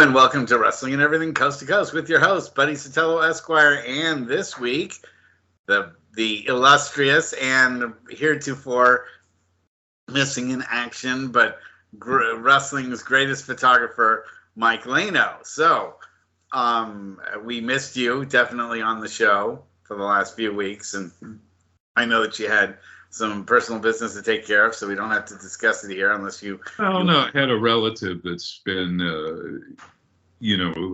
and welcome to Wrestling and Everything Coast to Coast with your host, Buddy Sotello Esquire, and this week, the illustrious and heretofore missing in action, but wrestling's greatest photographer, Mike Lano. So, we missed you definitely on the show for the last few weeks, and I know that you had some personal business to take care of, so we don't have to discuss it here unless you... Oh, no, I had a relative that's been,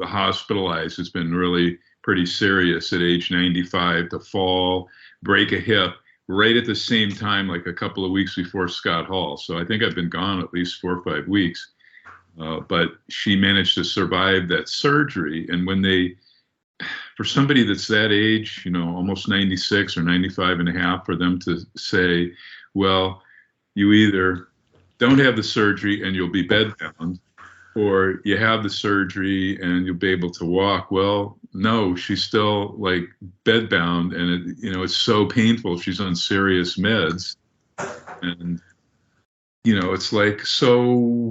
hospitalized. It's been really pretty serious at age 95 to fall, break a hip right at the same time, like a couple of weeks before Scott Hall. So I think I've been gone at least 4 or 5 weeks. But she managed to survive that surgery. And when for somebody that's that age, almost 96 or 95 and a half, for them to say, well, you either don't have the surgery and you'll be bedbound, or you have the surgery and you'll be able to walk. Well, no, she's still like bedbound, and it's so painful. She's on serious meds, and it's like, so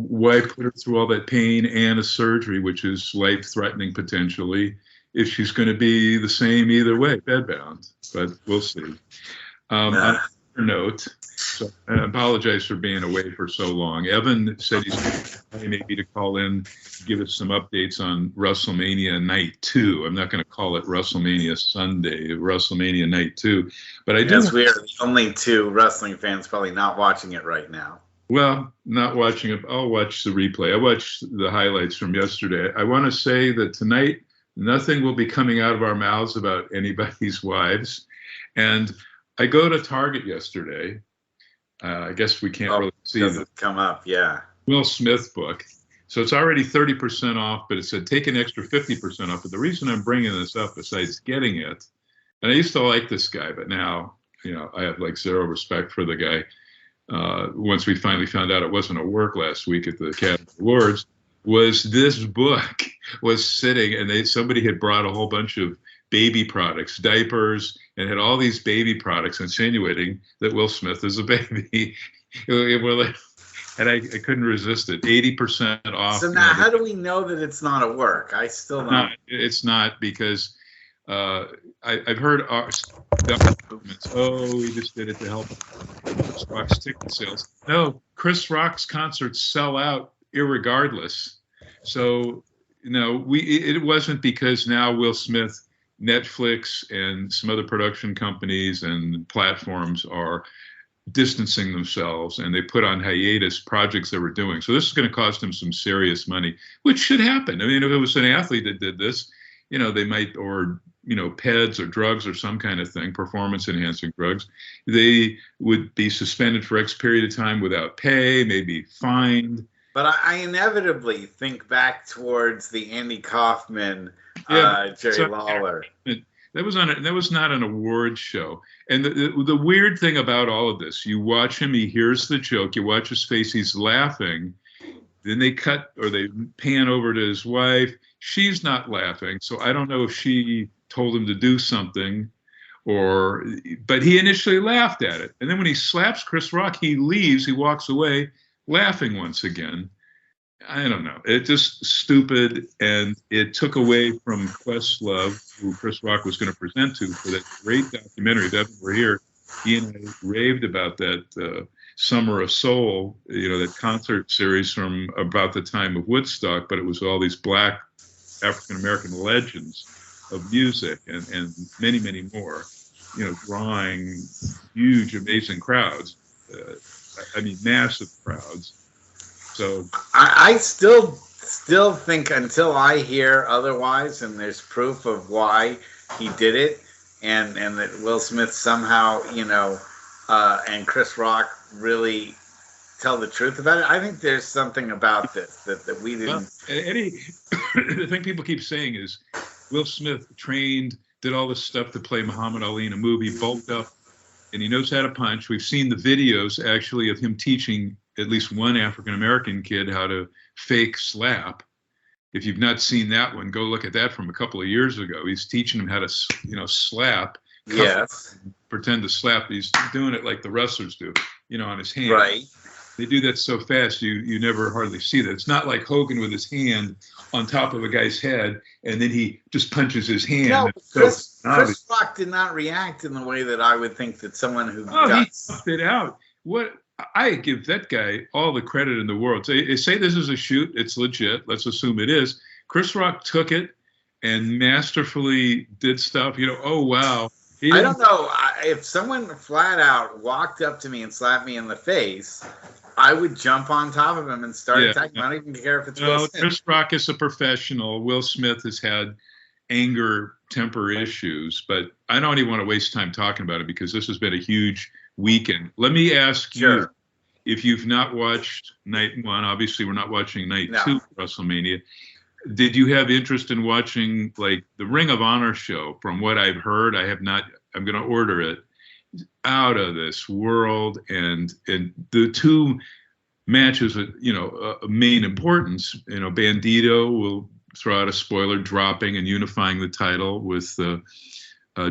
why put her through all that pain and a surgery, which is life-threatening potentially, if she's going to be the same either way, bedbound? But we'll see. On another note, so I apologize for being away for so long. Evan said he's going to maybe to call in, give us some updates on WrestleMania Night 2. I'm not going to call it WrestleMania Sunday, WrestleMania Night 2. But I do. Yes, we are the only two wrestling fans probably not watching it right now. Well, not watching it. I'll watch the replay. I watched the highlights from yesterday. I want to say that tonight, nothing will be coming out of our mouths about anybody's wives. And I go to Target yesterday. I guess we can't really see it come up. Yeah. Will Smith book. So it's already 30% off, but it said take an extra 50% off. But the reason I'm bringing this up, besides getting it, and I used to like this guy, but now, I have like zero respect for the guy. Once we finally found out it wasn't a work last week at the Academy Awards, was this book was sitting, and somebody had brought a whole bunch of baby products, diapers, and had all these baby products insinuating that Will Smith is a baby. And I couldn't resist it. 80% off. So now, how do we know that it's not a work? I still don't. It's not, because I've heard movements. Oh, he just did it to help Chris Rock's ticket sales. No, Chris Rock's concerts sell out irregardless. So, it wasn't because now Will Smith, Netflix, and some other production companies and platforms are distancing themselves, and they put on hiatus projects they were doing. So this is going to cost him some serious money, which should happen. I mean, if it was an athlete that did this, they might, or, PEDs or drugs or some kind of thing, performance-enhancing drugs, they would be suspended for X period of time without pay, maybe fined. But I inevitably think back towards the Andy Kaufman, Jerry Lawler. That was not an award show. And the weird thing about all of this, you watch him, he hears the joke, you watch his face, he's laughing. Then they cut, or they pan over to his wife. She's not laughing. So I don't know if she told him to do something, but he initially laughed at it. And then when he slaps Chris Rock, he leaves, he walks away laughing once again. I don't know. It's just stupid, and it took away from Questlove, who Chris Rock was going to present to for that great documentary. If Evan were here, he and I raved about that Summer of Soul, that concert series from about the time of Woodstock, but it was all these black African-American legends of music and many, many more, drawing huge, amazing crowds. Massive crowds. So I still think, until I hear otherwise, and there's proof of why he did it, and that Will Smith somehow, and Chris Rock really tell the truth about it, I think there's something about this that we didn't. Well, Eddie, the thing people keep saying is Will Smith trained, did all this stuff to play Muhammad Ali in a movie, bulked up, and he knows how to punch. We've seen the videos, actually, of him teaching at least one African-American kid how to fake slap. If you've not seen that one, go look at that from a couple of years ago. He's teaching him how to, slap. Yes. Pretend to slap. He's doing it like the wrestlers do, on his hand. Right. They do that so fast, you never hardly see that. It's not like Hogan with his hand on top of a guy's head, and then he just punches his hand. No, So Chris Rock did not react in the way that I would think that someone who he got toughed it out. What I give that guy all the credit in the world. Say this is a shoot, it's legit. Let's assume it is. Chris Rock took it and masterfully did stuff. Oh wow. I don't know. If someone flat out walked up to me and slapped me in the face, I would jump on top of him and start attacking. I don't even care if it's Will Smith. Chris Rock is a professional. Will Smith has had anger, temper issues, but I don't even want to waste time talking about it because this has been a huge weekend. Let me ask you, if you've not watched night one, obviously we're not watching night two of WrestleMania. Did you have interest in watching like the Ring of Honor show? From what I've heard, I have not. I'm going to order it. Out of this world, and the two matches, main importance. Bandito will throw out a spoiler, dropping and unifying the title with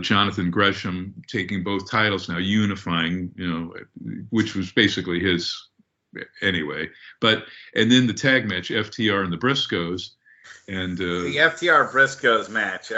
Jonathan Gresham taking both titles now, unifying. Which was basically his anyway. And then the tag match, FTR and the Briscoes. And the FTR Briscoes match,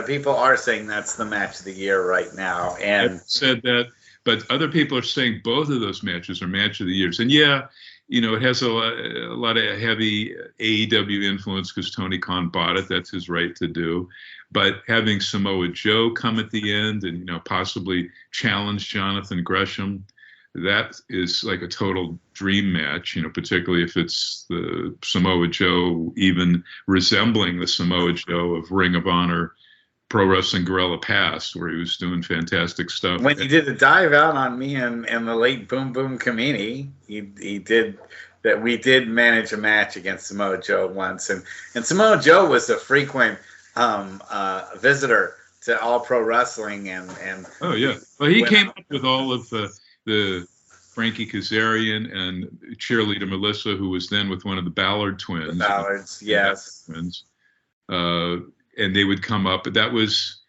people are saying that's the match of the year right now. And I've said that, but other people are saying both of those matches are match of the years. And it has a lot of heavy AEW influence because Tony Khan bought it. That's his right to do. But having Samoa Joe come at the end and possibly challenge Jonathan Gresham, that is like a total dream match, particularly if it's the Samoa Joe even resembling the Samoa Joe of Ring of Honor, Pro Wrestling Guerrilla Past, where he was doing fantastic stuff. When he did a dive out on me and the late Boom Boom Kamini, he did that. We did manage a match against Samoa Joe once, and Samoa Joe was a frequent visitor to All Pro Wrestling, and oh yeah, well he came up with all of the Frankie Kazarian and cheerleader Melissa, who was then with one of the Ballard twins. The Ballards, yes. Twins. And they would come up, but that was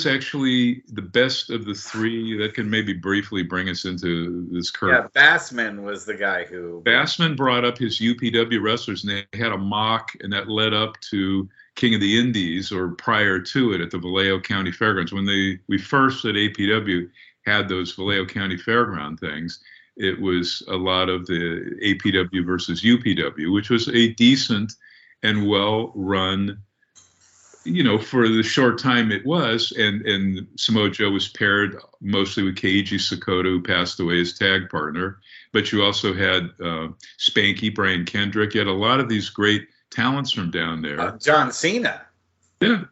actually the best of the three. That can maybe briefly bring us into this curve. Yeah, Bassman was the guy who... Bassman brought up his UPW wrestlers, and they had a mock, and that led up to King of the Indies, or prior to it, at the Vallejo County Fairgrounds. When we first at APW had those Vallejo County Fairground things, it was a lot of the APW versus UPW, which was a decent and well-run, for the short time it was. And Samoa Joe was paired mostly with Keiji Sakota, who passed away, as tag partner. But you also had Spanky, Brian Kendrick. You had a lot of these great talents from down there. John Cena. Yeah.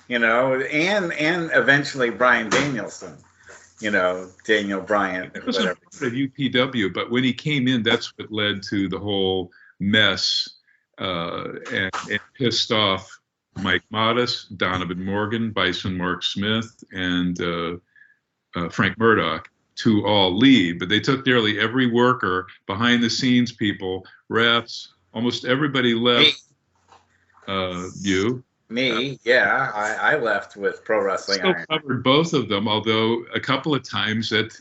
And eventually Bryan Danielson. Daniel Bryant. It wasn't part of UPW, but when he came in, that's what led to the whole mess and pissed off Mike Modest, Donovan Morgan, Bison Mark Smith, and Frank Murdoch to all leave. But they took nearly every worker, behind the scenes people, refs, almost everybody left. Me, yeah, I left with Pro Wrestling Still Iron. Covered both of them, although a couple of times at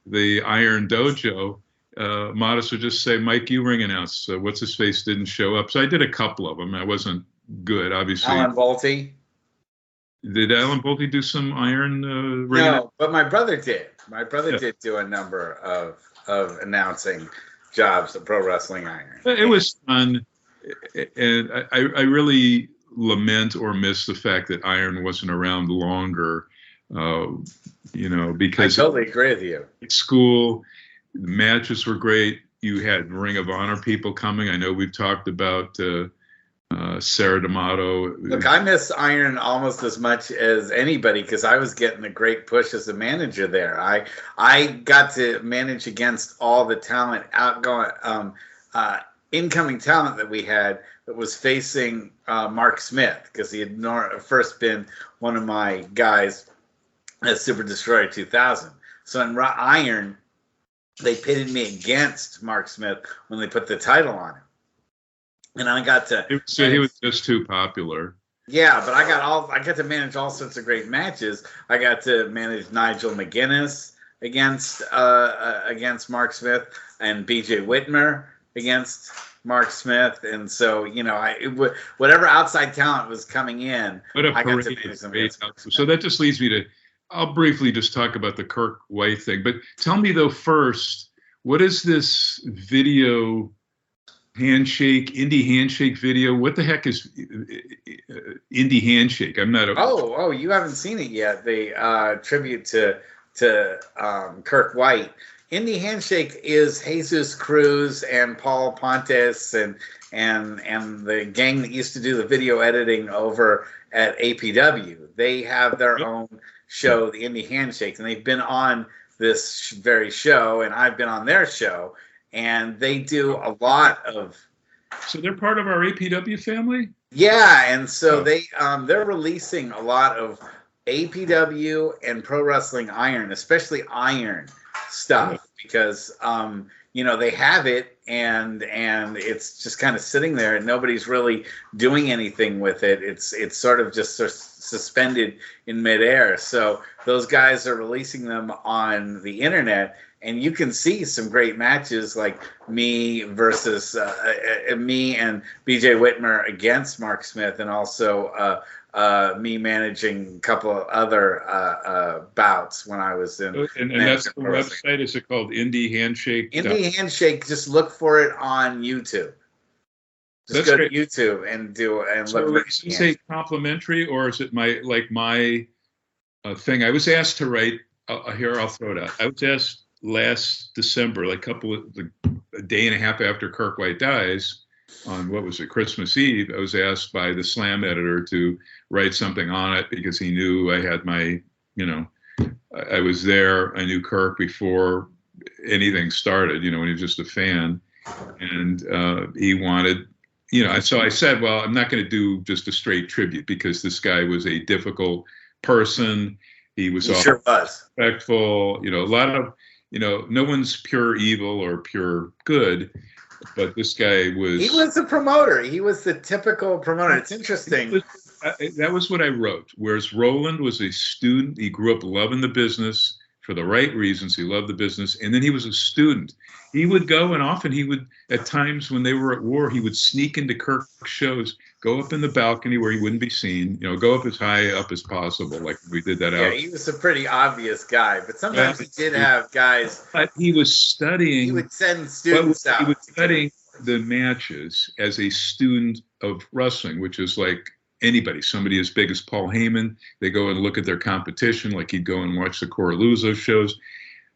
the Iron Dojo, Modest would just say, Mike, you ring announce. What's his face didn't show up. So I did a couple of them. I wasn't good, obviously. Alan Bolte. Did Alan Bolte do some Iron ring? No, but my brother did. My brother did do a number of announcing jobs at Pro Wrestling Iron. It was fun, and I really lament or miss the fact that Iron wasn't around longer, because I totally agree with you. At school, the matches were great. You had Ring of Honor people coming. I know we've talked about Sarah D'Amato. Look, I miss Iron almost as much as anybody because I was getting a great push as a manager there. I got to manage against all the talent, outgoing, incoming talent that we had that was facing Mark Smith because he had first been one of my guys at Super Destroyer 2000. So in Iron, they pitted me against Mark Smith when they put the title on him. And I got to... So he was just too popular. Yeah, but I got to manage all sorts of great matches. I got to manage Nigel McGuinness. against Mark Smith, and B.J. Whitmer against Mark Smith, and so whatever outside talent was coming in, what a I got to parade manage them of against great. Mark Smith. So that just leads me to, I'll briefly just talk about the Kirk White thing, but tell me though first, what is this video handshake, indie handshake video? What the heck is indie handshake? I'm not. Oh, you haven't seen it yet. The tribute to Kirk White. Indie Handshake is Jesus Cruz and Paul Pontes and the gang that used to do the video editing over at APW. They have their own show, the Indie Handshake, and they've been on this very show, and I've been on their show, and they do a lot of. So they're part of our APW family? Yeah, and so they're releasing a lot of APW and Pro Wrestling Iron, especially Iron stuff, because they have it and it's just kind of sitting there and nobody's really doing anything with it. It's sort of just suspended in midair. So those guys are releasing them on the internet, and you can see some great matches like me versus me and BJ Whitmer against Mark Smith, and also me managing a couple of other bouts when I was in. And that's the website. Is it called Indie Handshake? Indie Handshake. Just look for it on YouTube. Just go to YouTube and look for it. Is it complimentary, or is it my thing? I was asked to write. Here, I'll throw it out. I was asked last December, a day and a half after Kirk White dies, on what was it, Christmas Eve, I was asked by the Slam editor to write something on it because he knew I had my, I was there. I knew Kirk before anything started, when he was just a fan, and he wanted, so I said, well, I'm not going to do just a straight tribute because this guy was a difficult person. He sure was respectful, a lot of, no one's pure evil or pure good, but this guy was. He was a promoter. He was the typical promoter. It's interesting. That was what I wrote. Whereas Roland was a student. He grew up loving the business for the right reasons. He loved the business. And then he was a student. He would go, and often he would, at times when they were at war, he would sneak into Kirk's shows, go up in the balcony where he wouldn't be seen, go up as high up as possible, like we did that out. Yeah, he was a pretty obvious guy, but sometimes he did have guys. But he was studying. He would send students out. He was studying the matches as a student of wrestling, which is like anybody, somebody as big as Paul Heyman, they go and look at their competition, like he'd go and watch the Coraluzzo shows.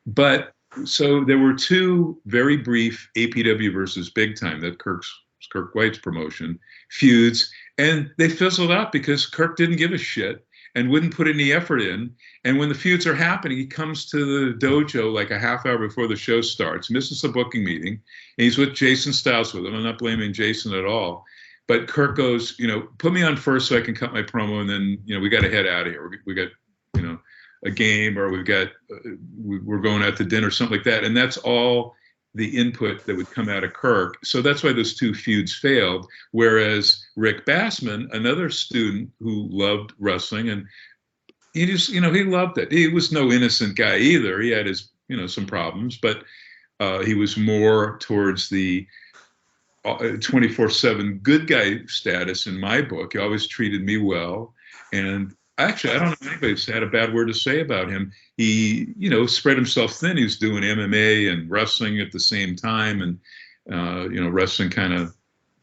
But so there were two very brief APW versus Big Time, that Kirk White's promotion, feuds, and they fizzled out because Kirk didn't give a shit and wouldn't put any effort in. And when the feuds are happening, he comes to the dojo like a half hour before the show starts, misses the booking meeting, and he's with Jason Stiles with him. I'm not blaming Jason at all. But Kirk goes, put me on first so I can cut my promo, and then, we got to head out of here. We got, a game, or we're going out to dinner, something like that. And that's all the input that would come out of Kirk. So that's why those two feuds failed. Whereas Rick Bassman, another student who loved wrestling, and he just, he loved it. He was no innocent guy either. He had his, some problems, but he was more towards the 24/7 good guy status in my book. He always treated me well. And actually, I don't know anybody who's had a bad word to say about him. He, spread himself thin. He was doing MMA and wrestling at the same time. And, wrestling kind of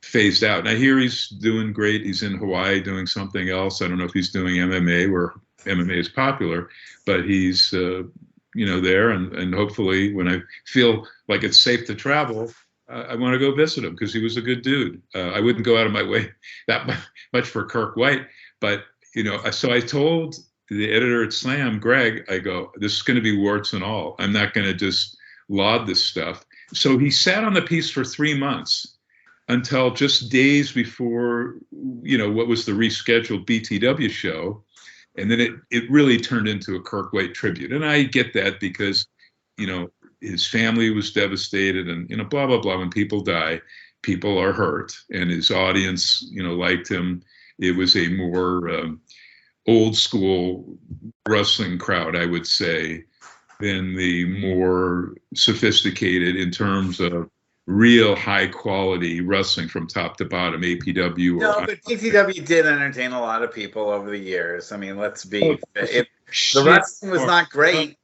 phased out. And I hear he's doing great. He's in Hawaii doing something else. I don't know if he's doing MMA, where MMA is popular, but he's, there. And hopefully when I feel like it's safe to travel, I want to go visit him because he was a good dude. I wouldn't go out of my way that much for Kirk White, but so I told the editor at Slam, Greg, I go, this is going to be warts and all. I'm not going to just laud this stuff. So he sat on the piece for 3 months until just days before, what was the rescheduled BTW show. And then it really turned into a Kirk White tribute. And I get that because, his family was devastated, and, blah, blah, blah. When people die, people are hurt, and his audience, liked him. It was a more old school wrestling crowd, I would say. than the more sophisticated in terms of real high quality wrestling from top to bottom, APW or No, but APW did entertain a lot of people over the years. I mean, let's be the shit. wrestling was not great.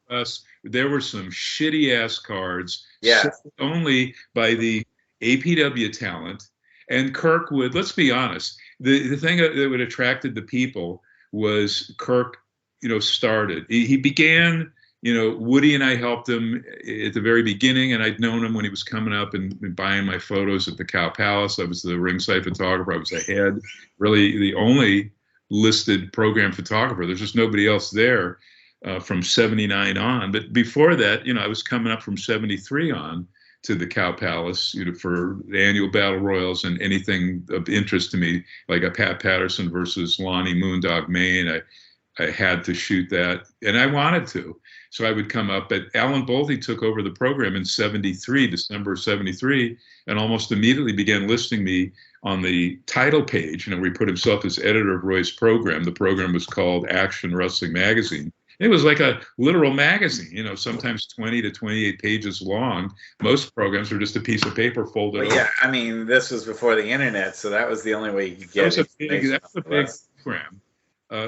There were some shitty ass cards, Yeah, only by the APW talent. And Kirk would, let's be honest, the thing that would attracted the people was Kirk, started. He began, Woody and I helped him at the very beginning, and I'd known him when he was coming up and buying my photos at the Cow Palace. I was the ringside photographer. I was the head, really the only listed program photographer. There's just nobody else there from 79 on. But before that, I was coming up from 73 on to the Cow Palace, for the annual battle royals and anything of interest to me, like a Pat Patterson versus Lonnie Moondog Maine. I had to shoot that, and I wanted to. So I would come up, but Alan Bolte took over the program in 73, December 73, and almost immediately began listing me on the title page. Where he put himself as editor of Roy's program. The program was called Action Wrestling Magazine. It was like a literal magazine, sometimes 20 to 28 pages long. Most programs are just a piece of paper folded over. Yeah, I mean, this was before the internet, so that was the only way you could get it. That was a big program.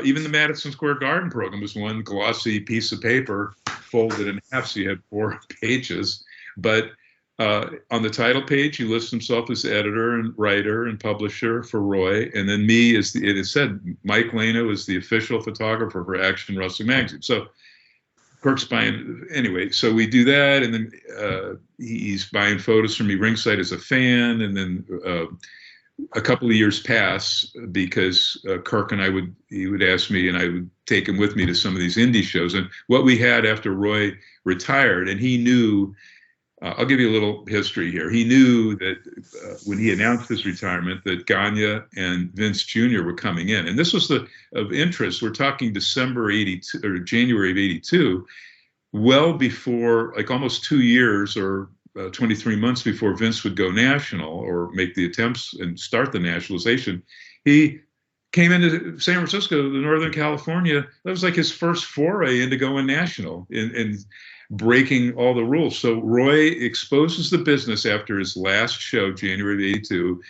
Even the Madison Square Garden program was one glossy piece of paper folded in half, so you had 4 pages. But on the title page, he lists himself as editor and writer and publisher for Roy, and then me as it is said, Mike Lano is the official photographer for Action Wrestling Magazine. So Kirk's buying anyway. So we do that, and then he's buying photos from me ringside as a fan, and then a couple of years pass because Kirk and he would ask me, and I would take him with me to some of these indie shows. And what we had after Roy retired, and he knew. I'll give you a little history here. He knew that when he announced his retirement, that Gagne and Vince Jr. were coming in, and this was of interest. We're talking December '82 or January of '82, well before, like almost 2 years or 23 months before Vince would go national or make the attempts and start the nationalization. He came into San Francisco, Northern California. That was like his first foray into going national and breaking all the rules. So Roy exposes the business after his last show, January of '82,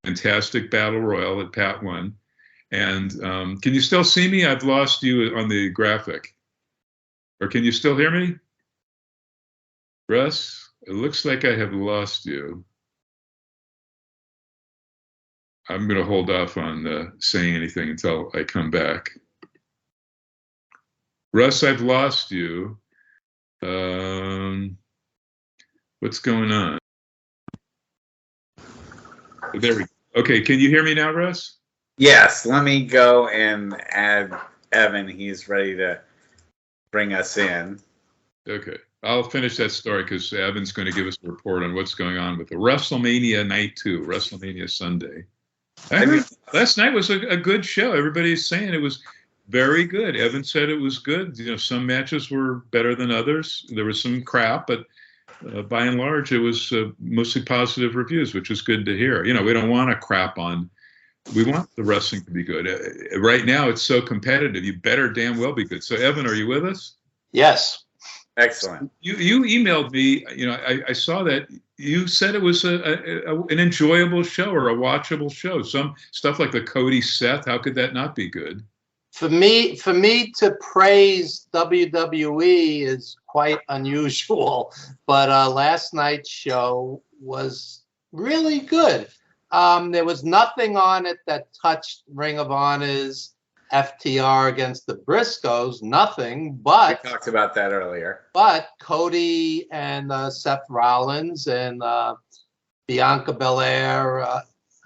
fantastic battle royal at Pat 1. And can you still see me? I've lost you on the graphic. Or can you still hear me? Russ, it looks like I have lost you. I'm going to hold off on saying anything until I come back. Russ, I've lost you. What's going on? There we go. Okay, can you hear me now, Russ? Yes, let me go and add Evan. He's ready to bring us in. Okay, I'll finish that story because Evan's going to give us a report on what's going on with the Wrestlemania Night 2, Wrestlemania Sunday. Last night was a good show. Everybody's saying it was very good. Evan said it was good. Some matches were better than others. There was some crap, but by and large, it was mostly positive reviews, which is good to hear. We don't want to crap on. We want the wrestling to be good. Right now, it's so competitive. You better damn well be good. So, Evan, are you with us? Yes. Excellent. You emailed me. I saw that. You said it was an enjoyable show or a watchable show. Some stuff like the Cody Seth. How could that not be good? For me to praise WWE is quite unusual, but last night's show was really good. There was nothing on it that touched Ring of Honor's FTR against the Briscoes, nothing, but we talked about that earlier. But Cody and Seth Rollins and Bianca Belair,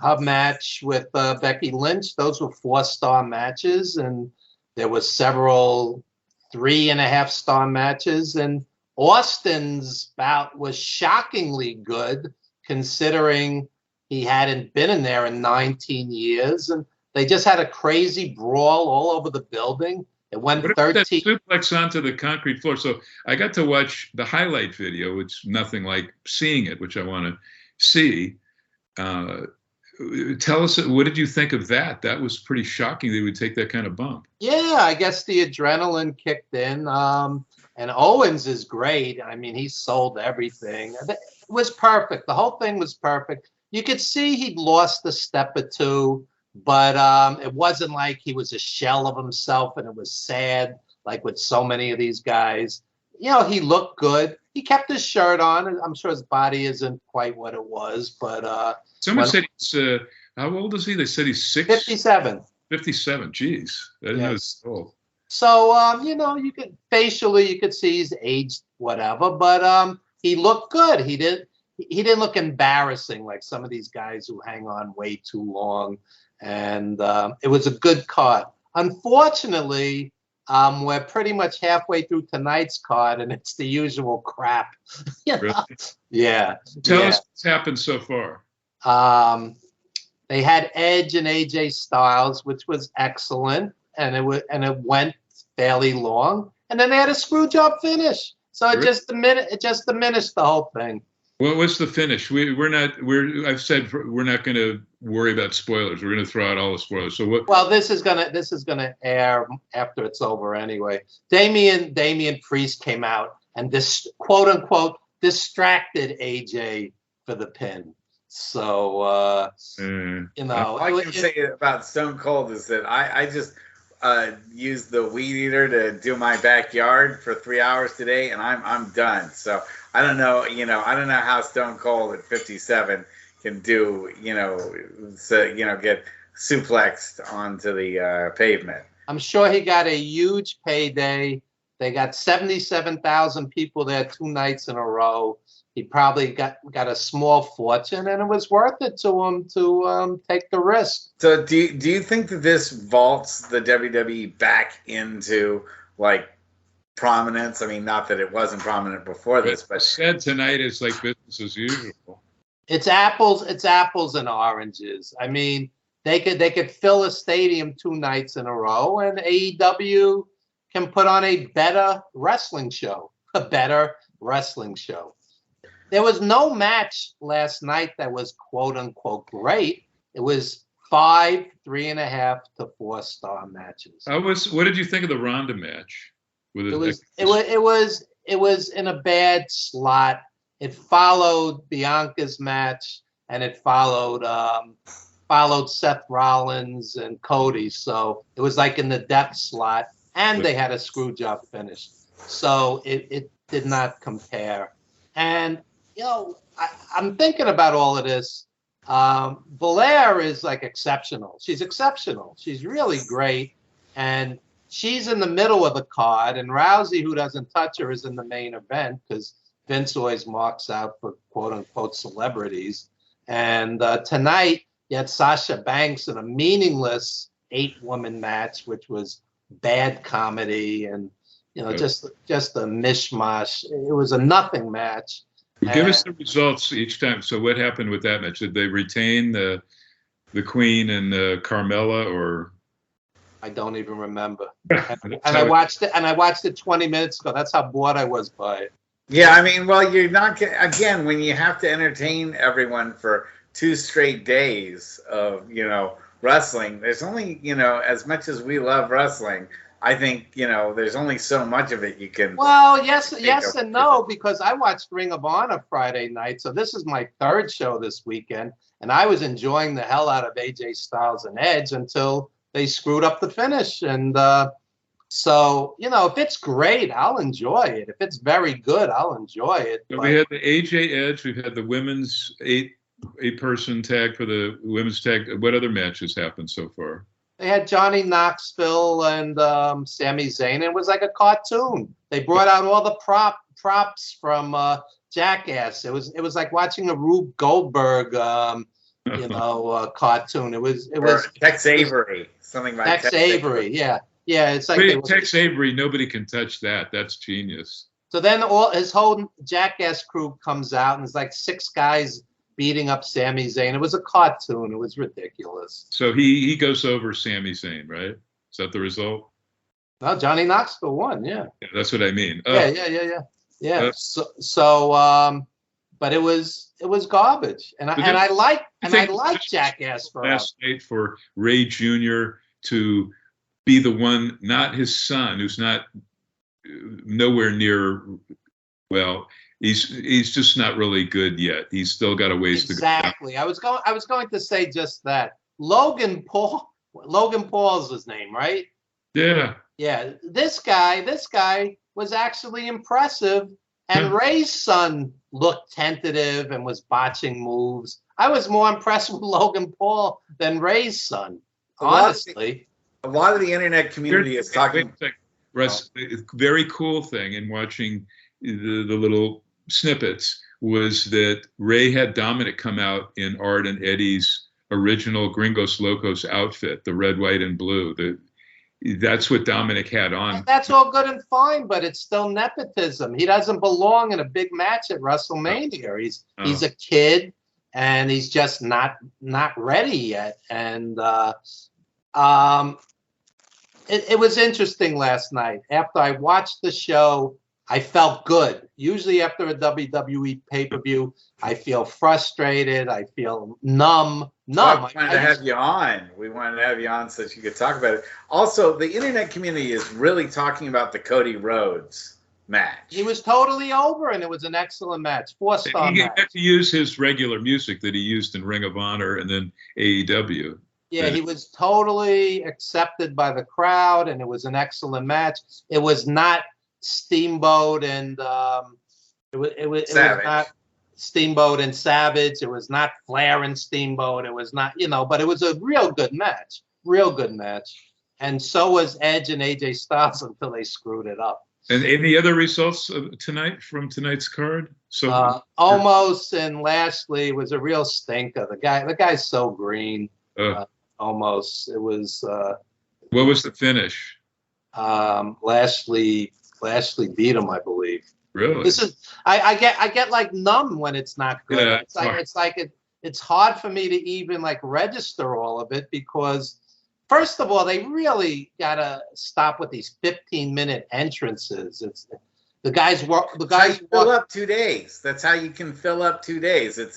her match with Becky Lynch, those were 4-star matches, and there was several 3.5-star matches, and Austin's bout was shockingly good considering he hadn't been in there in 19 years, and they just had a crazy brawl all over the building. It went 13. That suplex onto the concrete floor. So I got to watch the highlight video. It's nothing like seeing it, which I want to see. Tell us, what did you think of that? That was pretty shocking. They would take that kind of bump. Yeah, I guess the adrenaline kicked in. And Owens is great. I mean, he sold everything. It was perfect. The whole thing was perfect. You could see he'd lost a step or two, but it wasn't like he was a shell of himself and it was sad, like with so many of these guys. You know, he looked good. He kept his shirt on. I'm sure his body isn't quite what it was, but someone said he's how old is he? They said he's 57. 57. Jeez, I didn't know he was old. So you know, you could facially you could see he's aged whatever, but he looked good. He didn't look embarrassing like some of these guys who hang on way too long. And it was a good card. Unfortunately, we're pretty much halfway through tonight's card, and it's the usual crap. You know? Really? Yeah. Tell us what's happened so far. They had Edge and AJ Styles, which was excellent, and it went fairly long. And then they had a screw job finish, so it just diminished the whole thing. Well, what's the finish? I've said we're not going to worry about spoilers. We're going to throw out all the spoilers. So what? Well, this is gonna air after it's over anyway. Damian Priest came out and this quote unquote distracted AJ for the pin. So you know, all I can say about Stone Cold is that I just used the weed eater to do my backyard for 3 hours today, and I'm done. So I don't know, I don't know how Stone Cold at 57 can do, get suplexed onto the pavement. I'm sure he got a huge payday. They got 77,000 people there 2 nights in a row. He probably got a small fortune, and it was worth it to him to take the risk. So do you think that this vaults the WWE back into like prominence? I mean, not that it wasn't prominent before this, but said tonight is like business as usual. It's apples and oranges. I mean, they could fill a stadium 2 nights in a row, and AEW can put on a better wrestling show. There was no match last night that was quote unquote great. It was 5 3.5 to 4-star matches. What did you think of the Ronda match? It was in a bad slot. It followed Bianca's match, and it followed Seth Rollins and Cody. So it was like in the depth slot, and they had a screw job finish. So it did not compare. And I'm thinking about all of this. Belair is like exceptional. She's exceptional. She's really great, and she's in the middle of the card. And Rousey, who doesn't touch her, is in the main event because Vince always marks out for quote unquote celebrities. And tonight, you had Sasha Banks in a meaningless 8-woman match, which was bad comedy and just a mishmash. It was a nothing match. Give us the results each time. So what happened with that match? Did they retain the Queen and Carmella, or? I don't even remember. And I watched it 20 minutes ago. That's how bored I was by it. Yeah, I mean, well, you're not again when you have to entertain everyone for 2 straight days of wrestling. There's only as much as we love wrestling. I think, there's only so much of it you can. Well, yes and no, because I watched Ring of Honor Friday night. So this is my 3rd show this weekend. And I was enjoying the hell out of AJ Styles and Edge until they screwed up the finish. And so, if it's great, I'll enjoy it. If it's very good, I'll enjoy it. So we had the AJ Edge. We've had the women's 8-person tag for the women's tag. What other matches happened so far? They had Johnny Knoxville and Sami Zayn. It was like a cartoon. They brought out all the props from Jackass. It was like watching a Rube Goldberg, cartoon. It was Tex Avery, something like Tex Avery. Yeah. It's like Tex Avery. Nobody can touch that. That's genius. So then his whole Jackass crew comes out, and it's like 6 guys beating up Sami Zayn. It was a cartoon. It was ridiculous. So he goes over Sami Zayn, right? Is that the result? No, Johnny Knoxville won. Yeah. That's what I mean. Yeah. But it was garbage, and I like Jackass for last night for Ray Jr. to be the one, not his son, who's not nowhere near. Well, he's just not really good yet. He's still got a ways to go. Exactly. I was going to say just that. Logan Paul's his name, right? Yeah. Yeah. This guy was actually impressive, and Ray's son looked tentative and was botching moves. I was more impressed with Logan Paul than Ray's son, honestly. A lot of the internet community is talking. Russ, a very cool thing in watching the little snippets was that Ray had Dominic come out in Art and Eddie's original Gringos Locos outfit, the red, white, and blue. That's what Dominic had on. That's all good and fine, but it's still nepotism. He doesn't belong in a big match at WrestleMania. He's a kid, and he's just not ready yet. And it was interesting last night. After I watched the show, I felt good. Usually after a WWE pay-per-view, I feel frustrated. I feel numb. We wanted to have you on. We wanted to have you on so that you could talk about it. Also, the internet community is really talking about the Cody Rhodes match. He was totally over, and it was an excellent match. 4-star match. He got to use his regular music that he used in Ring of Honor and then AEW. Yeah, he was totally accepted by the crowd, and it was an excellent match. It was not Steamboat and it was not Steamboat and Savage. It was not Flair and Steamboat. It was not, but it was a real good match. And so was Edge and AJ Styles until they screwed it up. And any other results tonight from tonight's card? So Omos and Lashley was a real stinker. The guy's so green. Almost. It was. What was the finish? Lashley beat him, I believe. Really? This is. I get like numb when it's not good. Yeah, it's hard for me to even like register all of it because, first of all, they really gotta stop with these 15-minute entrances. It's the guys fill up 2 days. That's how you can fill up 2 days. It's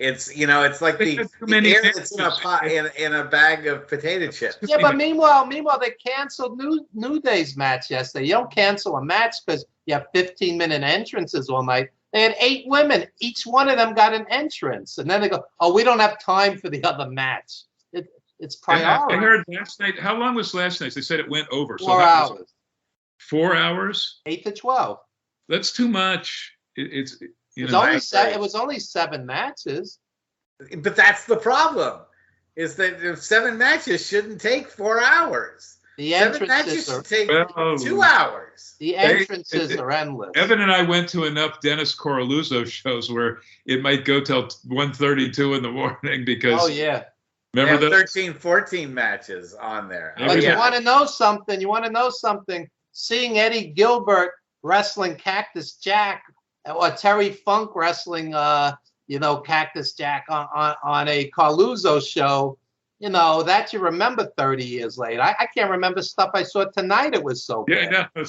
like the air that's in a pot in a bag of potato chips. Yeah, but meanwhile they canceled New Day's match yesterday. You don't cancel a match because you have 15-minute entrances all night. They had 8 women. Each one of them got an entrance, and then they go, "Oh, we don't have time for the other match." It's priority. I heard last night. How long was last night? They said it went over. 4 hours. 4 hours? 8 to 12. That's too much. It was only 7 matches. But that's the problem. Is that 7 matches shouldn't take 4 hours. The entrances should take 2 hours. The entrances are endless. Evan and I went to enough Dennis Coralluzzo shows where it might go till 1:32 in the morning because. Oh yeah. Remember the 13, 14 matches on there. But you want to know something? Seeing Eddie Gilbert wrestling Cactus Jack or Terry Funk wrestling, Cactus Jack on a Carluzzo show, that you remember 30 years later. I can't remember stuff I saw tonight. It was so bad. Yeah, no.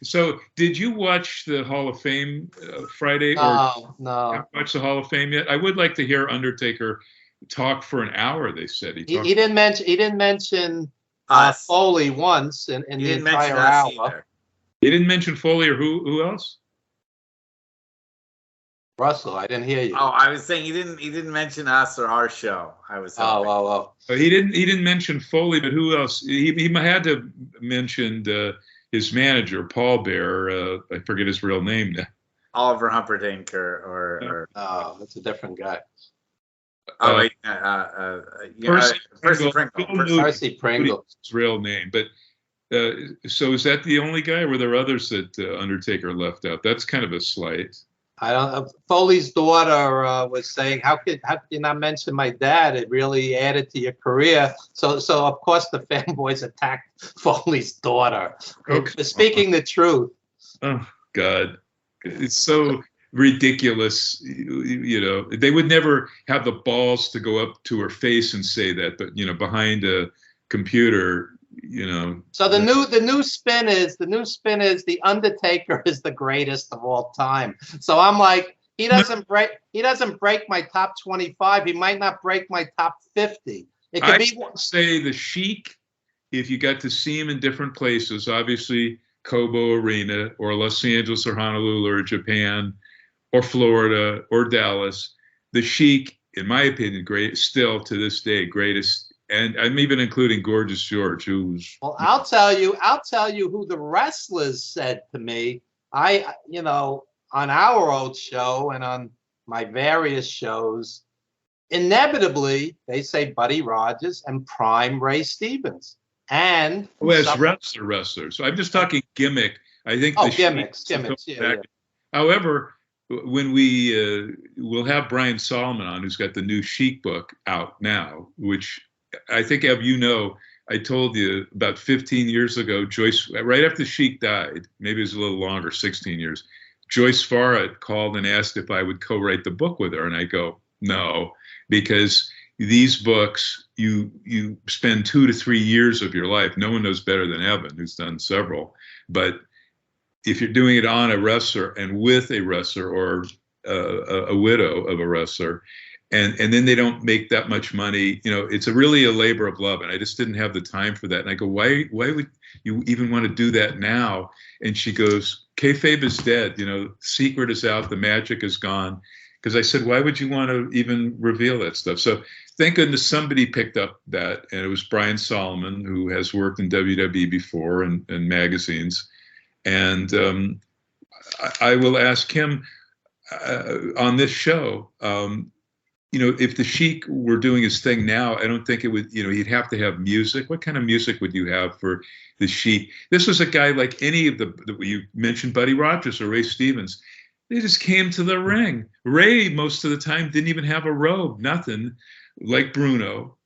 So did you watch the Hall of Fame Friday? No. Haven't watched the Hall of Fame yet? I would like to hear Undertaker talk for an hour. They said he didn't mention Foley once in the entire hour. Either. He didn't mention Foley or who else? Russell, I didn't hear you. Oh, I was saying he didn't mention us or our show. I was hoping. Oh. He didn't mention Foley, but who else? He had to have mentioned his manager, Paul Bear. I forget his real name now. Oliver Humperdinck or that's a different guy. Percy Pringle. Percy Pringle. His real name, but so is that the only guy, or were there others that Undertaker left out? That's kind of a slight. I don't. Foley's daughter was saying, "How could you not mention my dad? It really added to your career." So of course the fanboys attacked Foley's daughter. Speaking the truth. Oh God, it's so ridiculous. They would never have the balls to go up to her face and say that, but behind a computer. So the new spin is the Undertaker is the greatest of all time. So I'm like, he doesn't break my top 25. He might not break my top 50. It could be say the Sheik, if you got to see him in different places. Obviously Kobo Arena or Los Angeles or Honolulu or Japan or Florida or Dallas, the Sheik, in my opinion, still to this day, greatest. And I'm even including Gorgeous George, who's. Well, I'll tell you who the wrestlers said to me. On our old show and on my various shows, inevitably they say Buddy Rogers and prime Ray Stevens. And as wrestler. So I'm just talking gimmick. I think gimmicks. Yeah. However, when we'll have Brian Solomon on, who's got the new Sheik book out now, which I think, I told you about 15 years ago, Joyce, right after Sheik died, maybe it was a little longer, 16 years, Joyce Farah called and asked if I would co-write the book with her. And I go, no, because these books, you spend 2 to 3 years of your life. No one knows better than Evan, who's done several. But if you're doing it on a wrestler and with a wrestler or a widow of a wrestler, and then they don't make that much money, it's really a labor of love. And I just didn't have the time for that. And I go, why would you even want to do that now? And she goes, kayfabe is dead. Secret is out. The magic is gone. Because I said, why would you want to even reveal that stuff? So thank goodness somebody picked up that. And it was Brian Solomon, who has worked in WWE before and magazines. And I will ask him on this show, if the Sheik were doing his thing now, I don't think it would, he'd have to have music. What kind of music would you have for the Sheik? This was a guy like any of you mentioned Buddy Rogers or Ray Stevens. They just came to the ring. Ray, most of the time, didn't even have a robe, nothing, like Bruno,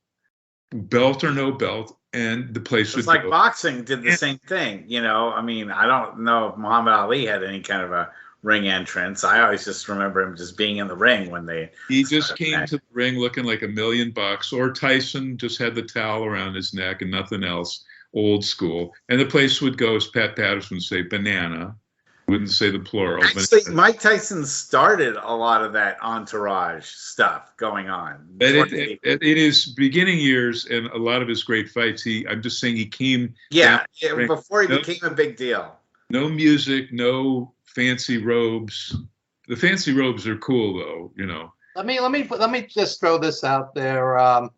belt or no belt, and the place would go. It's like boxing did the same thing, I don't know if Muhammad Ali had any kind of a ring entrance. I always just remember him just being in the ring when he just came to the ring looking like $1 million, or Tyson just had the towel around his neck and nothing else, old school. And the place would go, as Pat Patterson would say, banana. Wouldn't say the plural. Actually, Mike Tyson started a lot of that entourage stuff going on. But it is beginning years and a lot of his great fights. I'm just saying he came. Yeah, before he became a big deal. No music, no fancy robes. The fancy robes are cool, though. Let me just throw this out there. A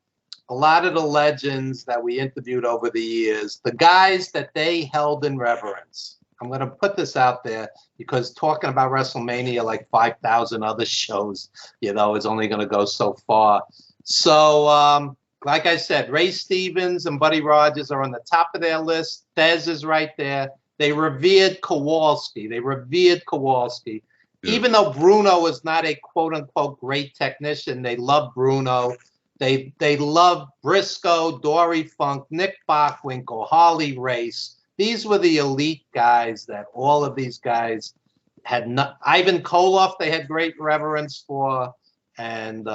lot of the legends that we interviewed over the years, the guys that they held in reverence. I'm going to put this out there because talking about WrestleMania like 5,000 other shows, is only going to go so far. So, like I said, Ray Stevens and Buddy Rogers are on the top of their list. Thez is right there. They revered Kowalski. Yeah. Even though Bruno was not a quote-unquote great technician, they loved Bruno. They loved Briscoe, Dory Funk, Nick Bockwinkel, Harley Race. These were the elite guys that all of these guys had. Ivan Koloff, they had great reverence for. And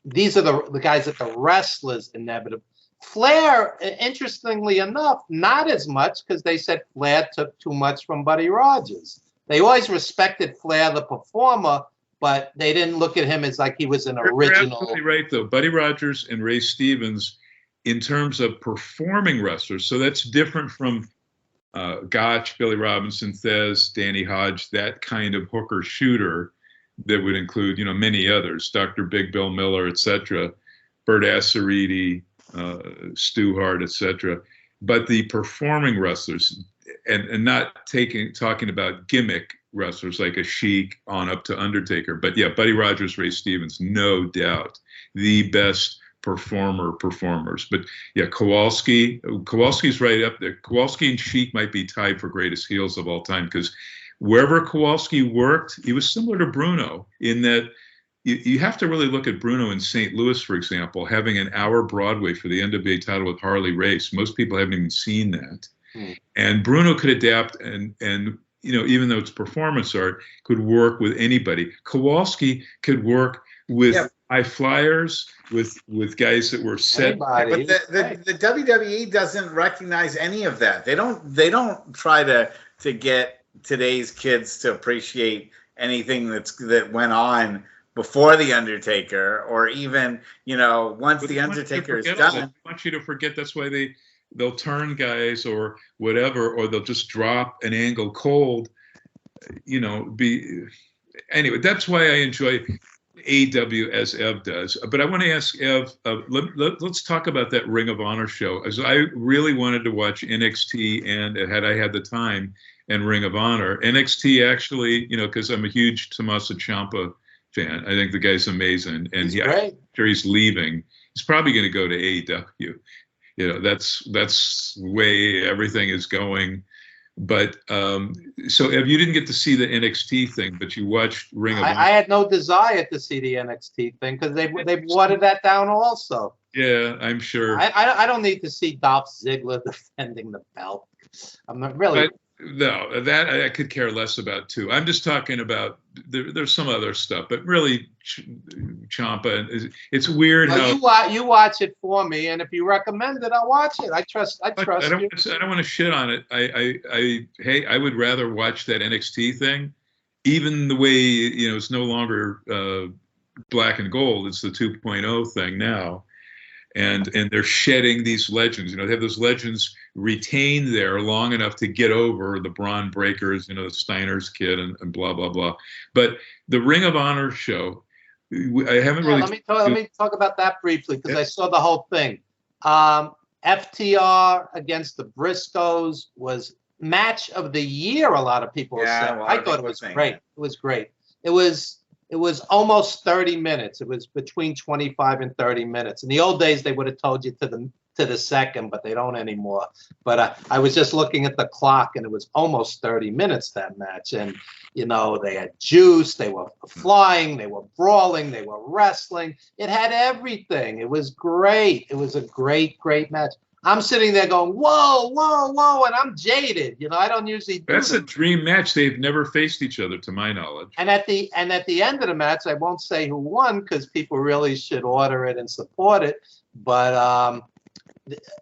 these are the guys that the wrestlers inevitably. Flair, interestingly enough, not as much because they said Flair took too much from Buddy Rogers. They always respected Flair, the performer, but they didn't look at him as like he was an original. You're absolutely right, though. Buddy Rogers and Ray Stevens, in terms of performing wrestlers, so that's different from Gotch, Billy Robinson, Thez, Danny Hodge, that kind of hooker shooter that would include, many others, Dr. Big Bill Miller, etc., Bert Asariti, Stu Hart, etc. But the performing wrestlers, and not talking about gimmick wrestlers like a Sheik on up to Undertaker, but yeah, Buddy Rogers, Ray Stevens, no doubt the best performers. But yeah, Kowalski's right up there. Kowalski and Sheik might be tied for greatest heels of all time because wherever Kowalski worked, he was similar to Bruno in that you have to really look at Bruno in St. Louis, for example, having an hour Broadway for the NWA title with Harley Race. Most people haven't even seen that. And Bruno could adapt and even though it's performance art, could work with anybody. Kowalski could work with high flyers, with guys that were set. But the WWE doesn't recognize any of that. They don't try to get today's kids to appreciate anything that went on before the Undertaker, or even once the Undertaker is done. I want you to forget. That's why they'll turn guys or whatever, or they'll just drop an angle cold. Anyway, that's why I enjoy AEW as Ev does. But I want to ask Ev, let's talk about that Ring of Honor show. As I really wanted to watch NXT, and had I had the time, and Ring of Honor. NXT actually, because I'm a huge Tommaso Ciampa fan. I think the guy's amazing, and after he's leaving, he's probably going to go to AEW. That's the way everything is going. But so if you didn't get to see the NXT thing, but you watched Ring of Honor. I had no desire to see the NXT thing because they've watered that down also. Yeah, I'm sure. I don't need to see Dolph Ziggler defending the belt. I'm not really. No, that I could care less about too. I'm just talking about there's some other stuff, but really, Ciampa. It's weird how you watch it for me, and if you recommend it, I'll watch it. I trust you. I don't want to shit on it. I would rather watch that NXT thing, even the way it's no longer black and gold. It's the 2.0 thing now. And they're shedding these legends. They have those legends retained there long enough to get over the Braun Breakers, Steiner's kid, and blah blah blah. But the Ring of Honor show, I haven't really. Let me talk about that briefly because I saw the whole thing. FTR against the Briscoes was match of the year. A lot of people said. I thought it was great. It was great. It was almost 30 minutes. It was between 25 and 30 minutes. In the old days, they would have told you to the second, but they don't anymore. But I was just looking at the clock, and it was almost 30 minutes, that match. And, they had juice. They were flying. They were brawling. They were wrestling. It had everything. It was great. It was a great, great match. I'm sitting there going, whoa, whoa, whoa, and I'm jaded. I don't usually do That's a dream match. They've never faced each other, to my knowledge. And at the end of the match, I won't say who won because people really should order it and support it. But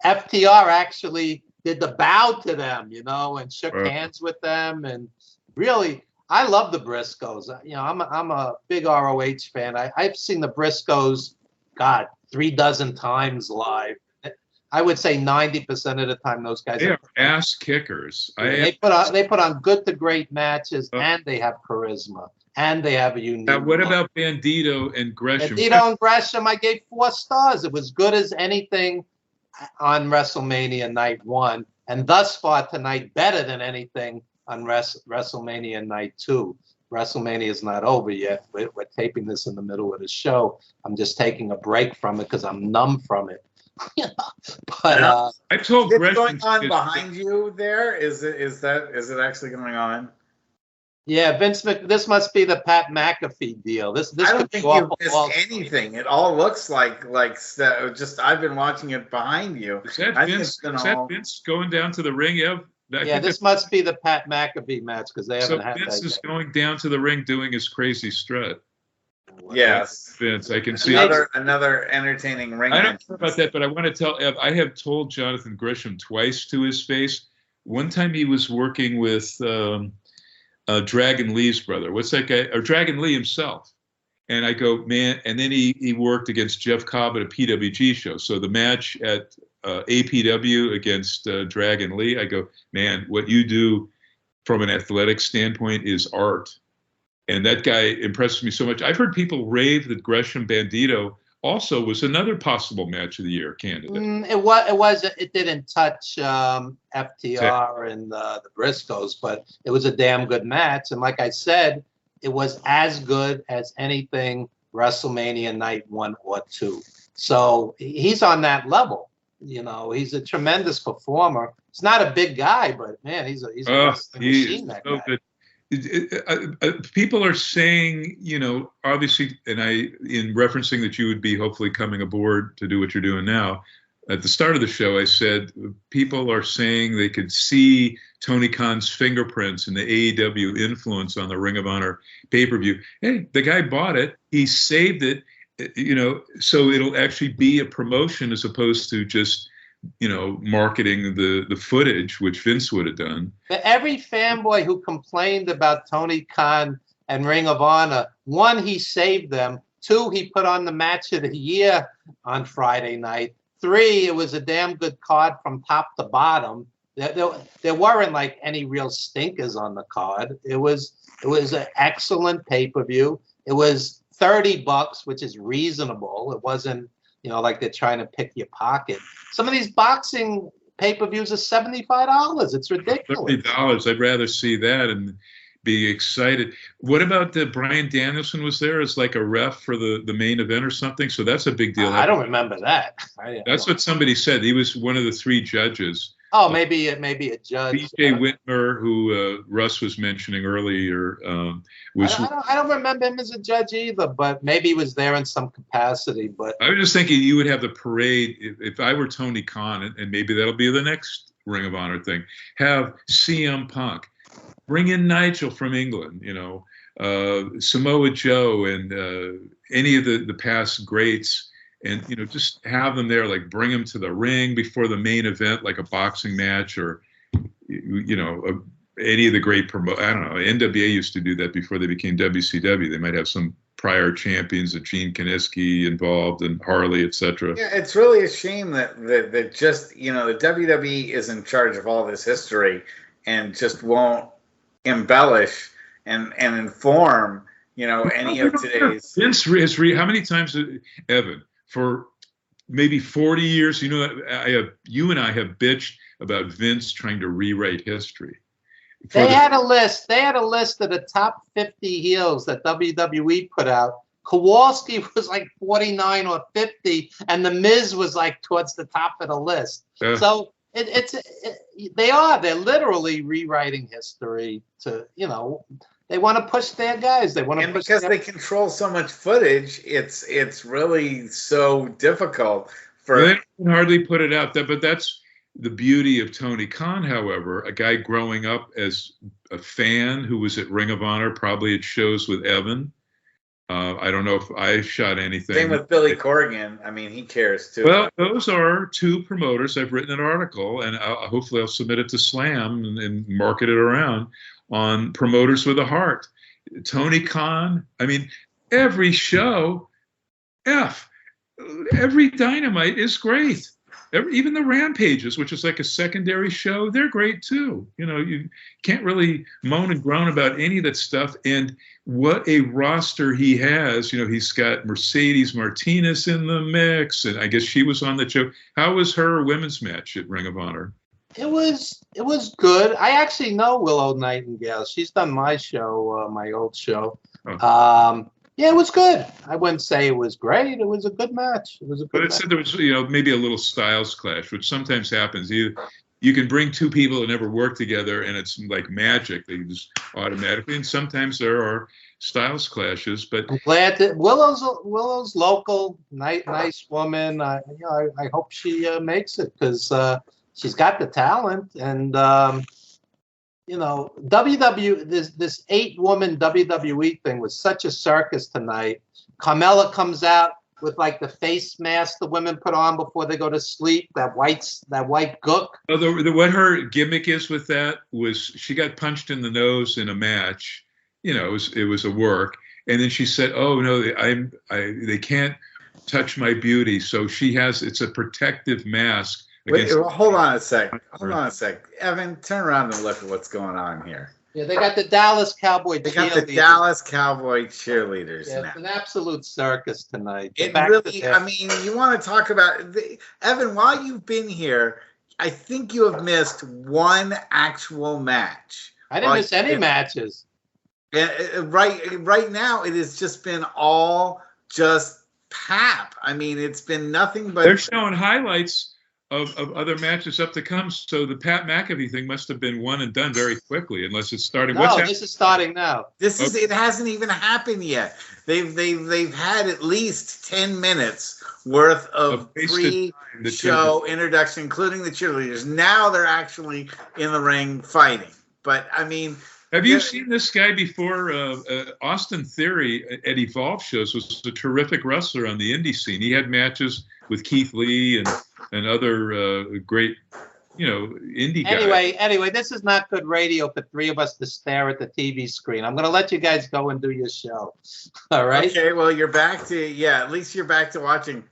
FTR actually did the bow to them, and shook hands with them. And really, I love the Briscoes. I'm a big ROH fan. I've seen the Briscoes, 36 times live. I would say 90% of the time those guys are ass kickers. They put on good to great matches, and they have charisma, and they have a unique. Now, what about Bandito and Gresham? Bandito and Gresham, I gave 4 stars. It was good as anything on WrestleMania Night 1, and thus far tonight better than anything on WrestleMania Night 2. WrestleMania is not over yet. We're taping this in the middle of the show. I'm just taking a break from it because I'm numb from it. But I told Gresham going on behind you there. Is it actually going on? Yeah, this must be the Pat McAfee deal. This I don't think you missed anything. It all looks like just I've been watching it behind you. Is that Vince going down to the ring, Ev? This must be the Pat McAfee match because they haven't had Vince is going down to the ring doing his crazy strut. Yes, Vince, I can see another entertaining ring. I don't know about that, but I want to tell Ev. I have told Jonathan Gresham twice to his face. One time he was working with Dragon Lee's brother. What's that guy? Or Dragon Lee himself. And I go, man. And then he worked against Jeff Cobb at a PWG show. So the match at APW against Dragon Lee, I go, man, what you do from an athletic standpoint is art. And that guy impressed me so much. I've heard people rave that Gresham Bandito also was another possible match of the year candidate. It didn't touch FTR and the Briscoes, but it was a damn good match. And like I said, it was as good as anything WrestleMania Night 1 or 2. So he's on that level. He's a tremendous performer. He's not a big guy, but man, he's a machine. That guy. Good. People are saying, obviously, and in referencing that you would be hopefully coming aboard to do what you're doing now. At the start of the show, I said people are saying they could see Tony Khan's fingerprints and the AEW influence on the Ring of Honor pay-per-view. Hey, the guy bought it. He saved it, so it'll actually be a promotion as opposed to just marketing the footage, which Vince would have done. But every fanboy who complained about Tony Khan and Ring of Honor, 1, he saved them. 2, he put on the match of the year on Friday night. 3, it was a damn good card from top to bottom. There weren't like any real stinkers on the card. It was an excellent pay-per-view. It was $30, which is reasonable. It wasn't, like they're trying to pick your pocket. Some of these boxing pay-per-views are $75. It's ridiculous. $30. I'd rather see that and be excited. What about the Bryan Danielson was there as like a ref for the main event or something? So that's a big deal. I don't remember that. That's what somebody said. He was one of the 3 judges. Oh, maybe a judge. B.J. Whitmer, who Russ was mentioning earlier, was. I don't remember him as a judge either, but maybe he was there in some capacity. But I was just thinking you would have the parade if I were Tony Khan, and maybe that'll be the next Ring of Honor thing. Have CM Punk, bring in Nigel from England, Samoa Joe, and any of the past greats. And, just have them there, like bring them to the ring before the main event, like a boxing match or, any of the great I don't know. NWA used to do that before they became WCW. They might have some prior champions, Gene Kiniski involved and Harley, etc. Yeah, it's really a shame that just, the WWE is in charge of all this history and just won't embellish and inform, any of today's. Vince has how many times, Evan? For maybe 40 years, you and I have bitched about Vince trying to rewrite history. They had a list of the top 50 heels that WWE put out. Kowalski was like 49 or 50, and The Miz was like towards the top of the list. So they're literally rewriting history to, they want to push their guys. They want to push because they control so much footage, it's really so difficult for. They can hardly put it out there, but that's the beauty of Tony Khan. However, a guy growing up as a fan who was at Ring of Honor, probably at shows with Evan. I don't know if I shot anything. Same with Billy Corgan. I mean, he cares too. Well, those are 2 promoters. I've written an article, and hopefully I'll submit it to Slam and market it around on promoters with a heart. Tony Khan. I mean, every show, every Dynamite is great. Even the Rampages, which is like a secondary show, they're great too. You can't really moan and groan about any of that stuff. And what a roster he has. He's got Mercedes Martinez in the mix, and I guess she was on the show. How was her women's match at Ring of Honor? It was good. I actually know Willow Nightingale. She's done my show, my old show. Oh. Yeah, it was good. I wouldn't say it was great. It was a good match. But it said there was, maybe a little styles clash, which sometimes happens. You can bring 2 people that never work together, and it's like magic. They just automatically. And sometimes there are styles clashes. But I'm glad that Willow's local, nice woman. I hope she makes it because she's got the talent. And this 8-woman WWE thing was such a circus tonight. Carmella comes out with like the face mask the women put on before they go to sleep, that white gook. What her gimmick is with that was she got punched in the nose in a match. It was a work, and then she said, "Oh no, they can't touch my beauty." So it's a protective mask. Wait, hold on a sec. Evan, turn around and look at what's going on here. Yeah, they got the Dallas Cowboy cheerleaders. They got the Dallas Cowboy cheerleaders now. It's an absolute circus tonight. It really, I mean, you want to talk about... Evan, while you've been here, I think you have missed one actual match. I didn't miss any matches. Right now, it has just been all just pap. I mean, it's been nothing but... They're showing highlights of other matches up to come, so the Pat McAfee thing must have been one and done very quickly, unless it's starting. No, this is starting now. It hasn't even happened yet. They've had at least 10 minutes worth of pre-show introduction, including the cheerleaders. Now they're actually in the ring fighting. But I mean, have you seen this guy before? Austin Theory at Evolve shows was a terrific wrestler on the indie scene. He had matches with Keith Lee and other great, indie guys. Anyway, this is not good radio for 3 of us to stare at the TV screen. I'm going to let you guys go and do your show. All right? Okay, well, you're back to, at least you're back to watching